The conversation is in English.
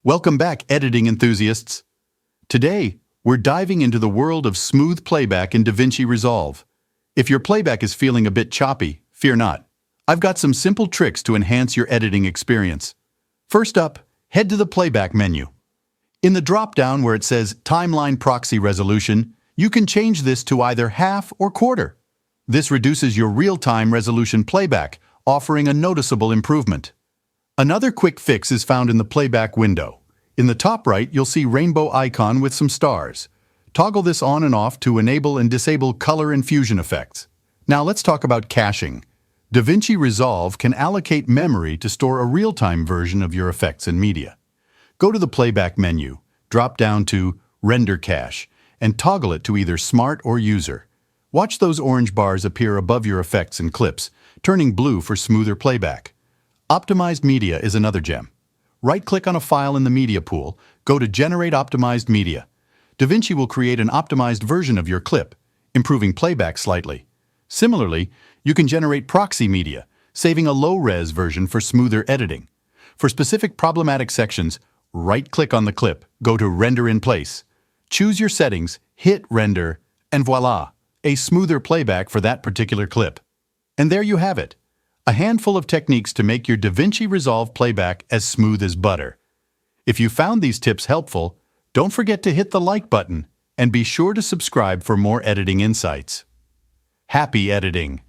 Welcome back, editing enthusiasts. Today, we're diving into the world of smooth playback in DaVinci Resolve. If your playback is feeling a bit choppy, fear not. I've got some simple tricks to enhance your editing experience. First up, head to the Playback menu. In the drop-down where it says Timeline Proxy Resolution, you can change this to either half or quarter. This reduces your real-time resolution playback, offering a noticeable improvement. Another quick fix is found in the Playback window. In the top right, you'll see rainbow icon with some stars. Toggle this on and off to enable and disable color and fusion effects. Now let's talk about caching. DaVinci Resolve can allocate memory to store a real-time version of your effects and media. Go to the Playback menu, drop down to Render Cache, and toggle it to either Smart or User. Watch those orange bars appear above your effects and clips, turning blue for smoother playback. Optimized Media is another gem. Right-click on a file in the media pool, go to Generate Optimized Media. DaVinci will create an optimized version of your clip, improving playback slightly. Similarly, you can generate proxy media, saving a low-res version for smoother editing. For specific problematic sections, right-click on the clip, go to Render in Place. Choose your settings, hit Render, and voila, a smoother playback for that particular clip. And there you have it. A handful of techniques to make your DaVinci Resolve playback as smooth as butter. If you found these tips helpful, don't forget to hit the like button and be sure to subscribe for more editing insights. Happy editing!